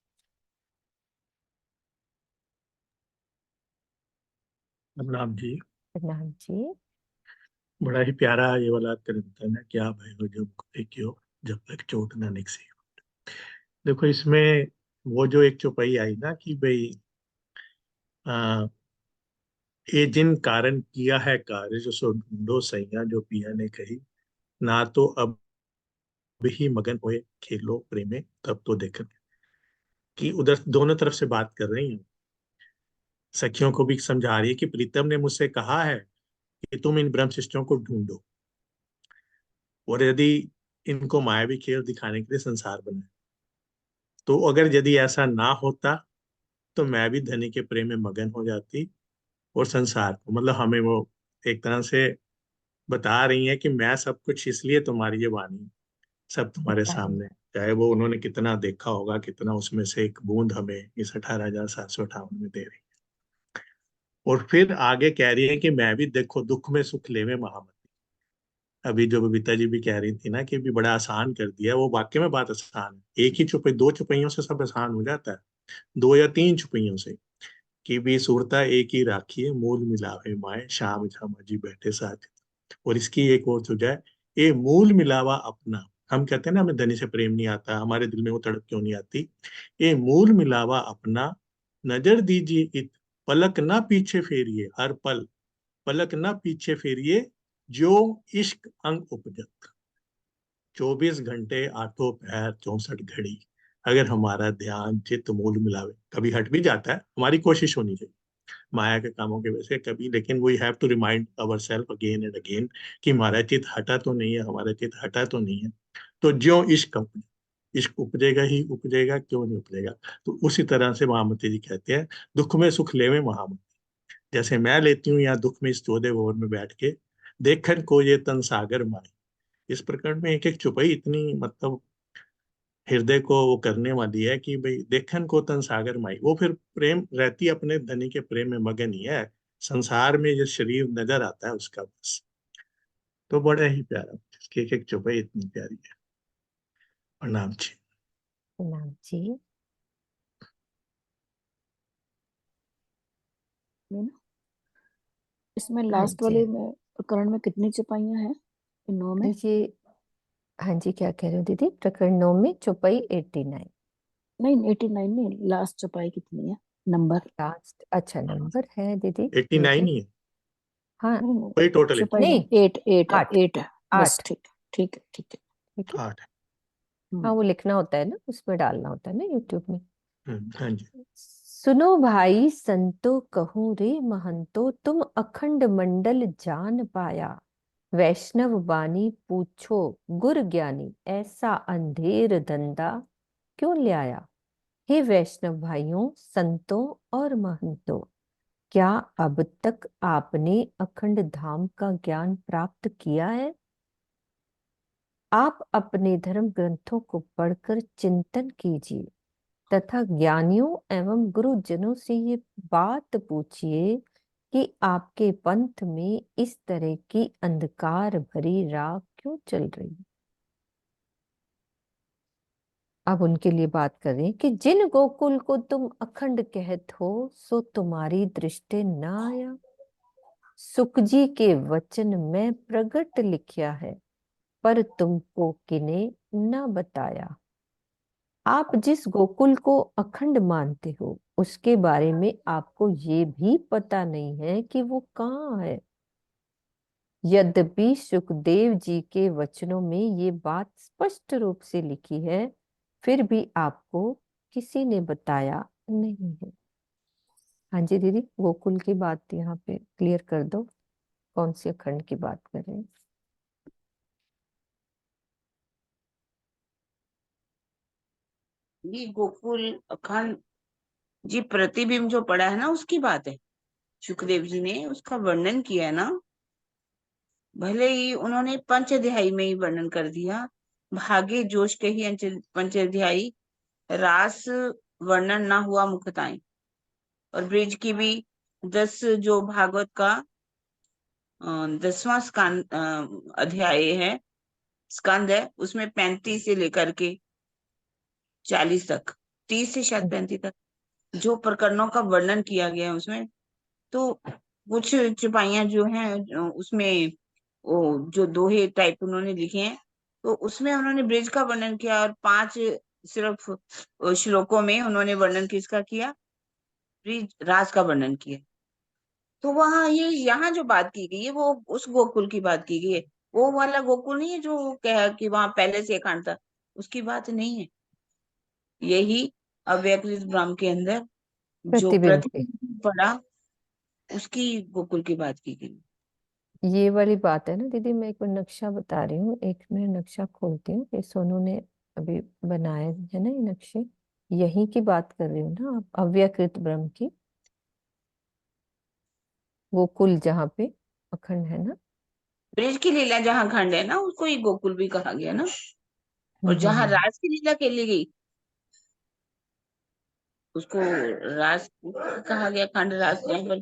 राम जी, प्रणाम जी। बड़ा ही प्यारा ये वाला कीर्तन है। क्या भय हो जो मुख देखियो, जब तक चोट ना निकसी। देखो इसमें वो जो एक चौपाई आई ना कि भाई आ, ये जिन कारण किया है कार्य, जो सो ढूंढो सैया, जो पिया ने कही, ना तो अब ही मगन होए खेलो प्रेमे, तब तो देखन। कि उधर दोनों तरफ से बात कर रही हैं, सखियों को भी समझा रही है कि प्रीतम ने मुझसे कहा है कि तुम इन ब्रह्म शिष्टों को ढूंढो, और यदि इनको मायावी खेल दिखाने के लिए संसार बना, तो अगर यदि ऐसा ना होता तो मैं भी धनी के प्रेम में मगन हो जाती, और संसार को, मतलब हमें वो एक तरह से बता रही है कि मैं सब कुछ इसलिए तुम्हारी ये वाणी सब तुम्हारे बताइए। सामने है। चाहे वो उन्होंने कितना देखा होगा, कितना उसमें से एक बूंद हमें इस 18,758 में दे रही है। और फिर आगे कह रही है कि मैं भी देखो दुख में सुख लेवे महामती। अभी जो बबीता जी भी कह रही थी ना कि भी बड़ा आसान कर दिया, वो वाकई में बात आसान है। एक ही चुपई, दो चुपइयों से सब आसान हो जाता है, दो या तीन चुपइयों से। कि भी सुरता एक ही राखिए, मूल मिलावे माए, शाम झामा जी बैठे साथ। और इसकी एक और सुझाव है, ये मूल मिलावा अपना। हम कहते हैं ना हमें धनी से प्रेम नहीं आता, हमारे दिल में वो तड़प क्यों नहीं आती। ये मूल मिलावा अपना, नजर दीजिए इत, पलक ना पीछे फेरिए हर पल, पलक ना पीछे फेरिए, जो इश्क अंग उपजत। 24 घंटे आठों पैर 64 घड़ी, अगर हमारा ध्यान चित्त मूल मिलावे, कभी हट भी जाता है, हमारी कोशिश होनी चाहिए माया के कामों के वजह से कभी, लेकिन we have to remind our self again and again कि हमारा चित्त हटा तो नहीं है, हमारा चित्त हटा तो नहीं है। तो ज्यो इश्क उपजे, इश्क उपजेगा ही उपजेगा, क्यों नहीं उपजेगा। तो उसी तरह से महामती जी कहते हैं, दुख में सुख लेवे महामती। जैसे मैं लेती हूँ यहाँ दुख में इस 14 भवन में बैठ के, देखन को ये तन सागर माई। इस प्रकार में एक एक चुपई इतनी मतलब हृदय को वो करने वाली है कि भाई देखन को तन सागर माई, वो फिर प्रेम रहती अपने धनी के प्रेम में मगन ही है, संसार में जो शरीर नजर आता है उसका बस। तो बड़ा ही प्यारा, इसकी एक एक चुपई इतनी प्यारी है। प्रणाम जी। नाम जी। ये ना, इसमें हाँ लास्ट जी। वाले में प्रकरण में कितनी चपाइयां हैं इन 9 में? ये, हाँ जी, क्या कह रहे हो दीदी? प्रकरण 9 में चौपाई 89। नहीं 89 नहीं, लास्ट चपाई कितनी है नंबर? लास्ट, अच्छा नंबर है दीदी, 89 मुझे, ही है, हाँ, नहीं नहीं, वही टोटल चपाई नहीं, नहीं, 8 है, 8, 8 है। बस 8, ठीक, ठीक है, ठीक है। ठीक है। 8 है। हाँ, हम्म। वो लिखना होता है ना, उसमें डालना होता है ना यूट्यूब में। हाँ जी। सुनो भाई संतो कहूँ रे महंतो, तुम अखंड मंडल जान पाया। वैष्णव बानी पूछो गुर ज्ञानी, ऐसा अंधेर धंधा क्यों ले आया। हे वैष्णव भाइयों, संतों और महंतों, क्या अब तक आपने अखंड धाम का ज्ञान प्राप्त किया है? आप अपने धर्म ग्रंथों को पढ़कर चिंतन कीजिए तथा ज्ञानियों एवं गुरुजनों से ये बात पूछिए कि आपके पंथ में इस तरह की अंधकार भरी राह क्यों चल रही है। अब उनके लिए बात कर रहे हैं कि जिन गोकुल को तुम अखंड कहत हो, सो तुम्हारी दृष्टि न आया। सुख जी के वचन में प्रगट लिखा है, पर तुमको किने न बताया। आप जिस गोकुल को अखंड मानते हो, उसके बारे में आपको ये भी पता नहीं है कि वो कहाँ है। यद्यपि सुखदेव जी के वचनों में ये बात स्पष्ट रूप से लिखी है, फिर भी आपको किसी ने बताया नहीं है। हाँ जी दीदी, गोकुल की बात यहाँ पे क्लियर कर दो, कौन सी अखंड की बात कर रहे हैं? ये गोकुल अखंड जी प्रतिबिंब जो पड़ा है ना, उसकी बात है। सुखदेव जी ने उसका वर्णन किया है ना, भले ही उन्होंने पंचाध्यायी में ही वर्णन कर दिया, भागे जोश के ही पंचाध्यायी, रास वर्णन ना हुआ मुखताएं। और ब्रिज की भी 10 जो भागवत का 10वां स्कंद अध्याय है, स्कंद है, उसमें 35 से लेकर के 40 तक, 30 से शायद 35 तक जो प्रकरणों का वर्णन किया गया है उसमें। तो कुछ चौपाइयां जो हैं उसमें वो जो दोहे टाइप उन्होंने लिखे हैं, तो उसमें उन्होंने ब्रिज का वर्णन किया, और 5 सिर्फ श्लोकों में उन्होंने वर्णन किसका किया? ब्रिज राज का वर्णन किया। तो वहाँ ये यहाँ जो बात की गई है वो उस गोकुल की बात की गई है। वो वाला गोकुल नहीं है जो कह कि वहां पहले से एकांत था, उसकी बात नहीं है। यही अव्यकृत ब्रह्म के अंदर जो प्रतिबिंब के, प्रतिबिंब पड़ा, उसकी गोकुल की बात की गई। ये वाली बात है ना दीदी। मैं एक बार नक्शा बता रही हूँ, एक मैं नक्शा खोलती हूँ, ये सोनू ने अभी बनाए है ना ये नक्शे। यहीं की बात कर रही हूँ ना आप, अव्यकृत ब्रह्म की, गोकुल जहाँ पे अखंड है ना। ब्रिज की लीला जहाँ खंड है ना, उसको ही गोकुल भी कहा गया ना। हम्म और हम्म जहाँ हम्म। रास की लीला खेली गई, उसको रास कहा गया, खंड रास जहाँ पर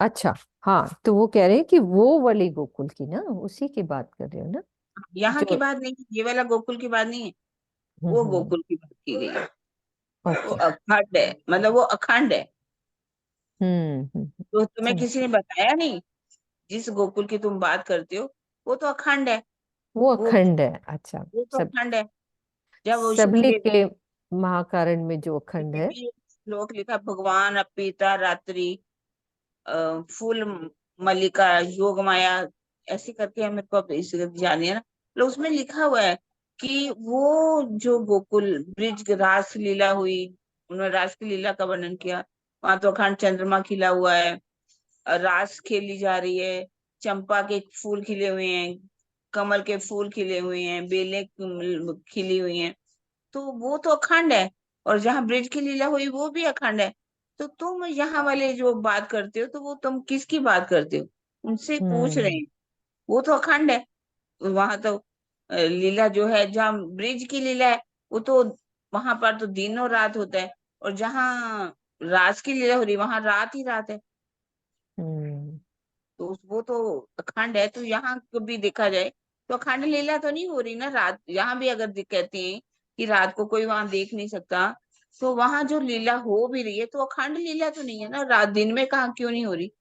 अच्छा, हाँ, तो वो कह रहे हैं कि वो वाली गोकुल की ना, उसी की बात कर रहे हो ना? यहाँ की जो बात नहीं, ये वाला गोकुल की बात नहीं है, वो हम्म। गोकुल की बात की गई है। वो ओके। अखंड है, मतलब वो अखंड है। हम्म। तो तुम्हें समझ। किसी ने बताया नहीं, जिस गोकुल की तुम बात करते हो वो तो अखंड है। वो वो अखंड है, अच्छा। वो तो सब अखंड है। जब वो सबली सुखदेव के महाकारण में जो अखंड ने है। भी एक श्लोक लिखा, भगवान अपिता रात्रि फूल मल्लिका योग माया, ऐसे करके मेरे को अब इस जानी है ना, तो उसमें लिखा हुआ है कि वो जो गोकुल ब्रिज रास लीला हुई, उन्होंने रास की लीला का वर्णन किया। वहां तो अखंड चंद्रमा खिला हुआ है, रास खेली जा रही है, चंपा के फूल खिले हुए हैं, कमल के फूल खिले हुए हैं, बेलें खिली हुई हैं, तो वो तो अखंड है। और जहाँ ब्रिज की लीला हुई वो भी अखंड है। तो तुम यहाँ वाले जो बात करते हो, तो वो तुम किसकी बात करते हो? उनसे पूछ रहे हम्म। हैं। वो तो अखंड है। वहां तो लीला जो है, जहाँ ब्रिज की लीला है, वो तो वहां पर तो दिनों रात होता है। और जहाँ रात की लीला हो रही है, वहां रात ही रात है। हम्म। तो वो तो अखंड है। तो यहाँ को भी देखा जाए तो अखंड लीला तो नहीं हो रही ना रात। यहाँ भी अगर कहते हैं कि रात को कोई वहां देख नहीं सकता, तो वहां जो लीला हो भी रही है तो अखंड लीला तो नहीं है ना। रात दिन में कहाँ क्यों नहीं हो रही?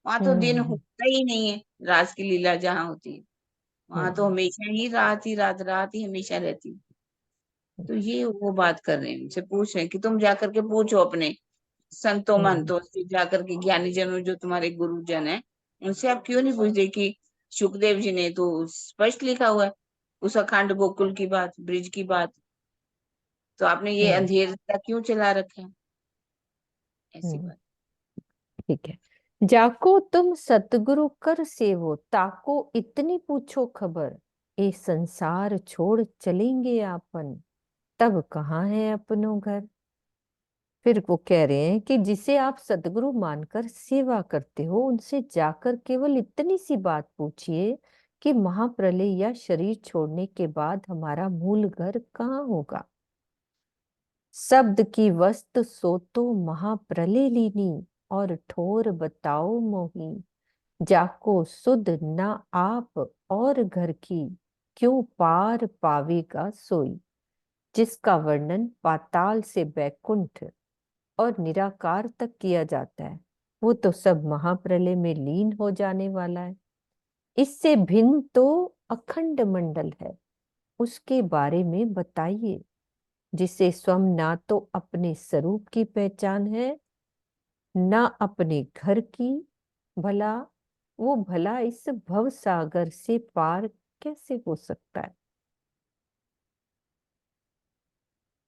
वहां तो दिन हम्म। होता ही नहीं है। रात की लीला जहाँ होती है, वहां तो हम्म। हमेशा ही रात ही रात, रात ही हमेशा रहती है। तो ये वो बात कर रहे हैं, उनसे पूछ रहे हैं कि तुम जाकर के पूछो अपने संतों हम्म। मंतों से, जाकर के ज्ञानी जनों, जो तुम्हारे गुरुजन है, उनसे आप क्यों नहीं पूछते कि सुखदेव जी ने तो स्पष्ट लिखा हुआ है उस अखंड गोकुल की बात, ब्रिज की बात, तो आपने ये हम्म। अंधेरा क्यों चला रखा है? ऐसी हम्म। बात। ठीक है। जाको तुम सतगुरु कर सेवो, ताको इतनी पूछो खबर, ये संसार छोड़ चलेंगे आपन, तब कहाँ है अपनों घर। फिर वो कह रहे हैं कि जिसे आप सतगुरु मानकर सेवा करते हो, उनसे जाकर केवल इतनी सी बात पूछिए कि महाप्रलय या शरीर छोड़ने के बाद हमारा मूल घर कहाँ होगा। शब्द की वस्तु सो तो महाप्रलय लीनी, और ठोर बताओ मोही, जाको सुध न आप और घर की, क्यों पार पावेगा सोई। जिसका वर्णन पाताल से बैकुंठ और निराकार तक किया जाता है, वो तो सब महाप्रलय में लीन हो जाने वाला है। इससे भिन्न तो अखंड मंडल है, उसके बारे में बताइए, जिसे स्वयं ना तो अपने स्वरूप की पहचान है, ना अपने घर की। भला वो भला इस भव सागर से पार कैसे हो सकता है।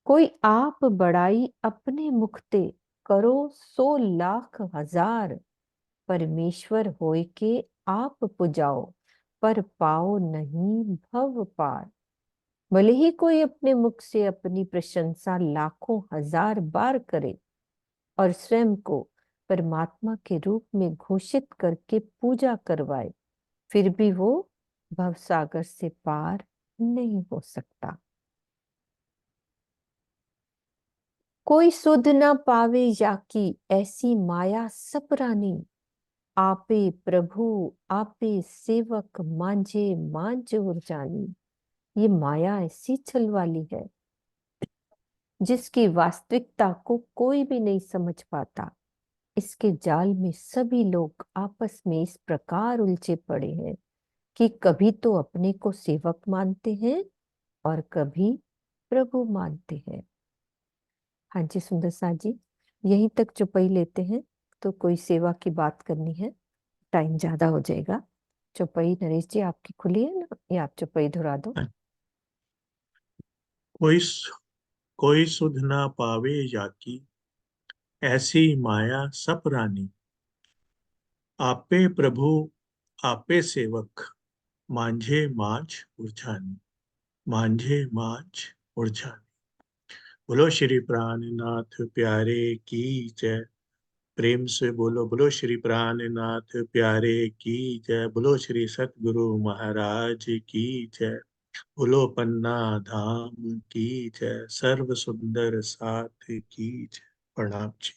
कोई आप बड़ाई अपने मुखते, करो 100 लाख 1000, परमेश्वर होय के आप पुजाओ, पर पाओ नहीं भव पार। भले ही कोई अपने मुख से अपनी प्रशंसा लाखों 1000 बार करे और स्वयं को परमात्मा के रूप में घोषित करके पूजा करवाए, फिर भी वो भवसागर से पार नहीं हो सकता। कोई सुध ना पावे जाकी, ऐसी माया सपरानी, आपे प्रभु आपे सेवक, मांझे मांझ उर जानी। ये माया ऐसी छल वाली है जिसकी वास्तविकता को कोई भी नहीं समझ पाता। इसके जाल में सभी लोग आपस में इस प्रकार उलझे पड़े हैं कि कभी तो अपने को सेवक मानते हैं और कभी प्रभु मानते हैं। हाँ जी सुंदर सा जी, यहीं तक चुपई लेते हैं। तो कोई सेवा की बात करनी है, टाइम ज्यादा हो जाएगा। चुपई नरेश जी आपकी खुली है ना, या आप चुपई धुरा दो। कोई कोई सुध ना पावे जाकी, ऐसी माया सप रानी, आपे प्रभु आपे सेवक, मांझे मांझ उरझानी, मांझे मांझ उरझानी। बोलो श्री प्राणनाथ प्यारे की जय। प्रेम से बोलो, बोलो श्री प्राणनाथ प्यारे की जय। बोलो श्री सतगुरु महाराज की जय। बोलो पन्ना धाम की जय। सर्व सुंदर साथ की जय। प्रणाम जी।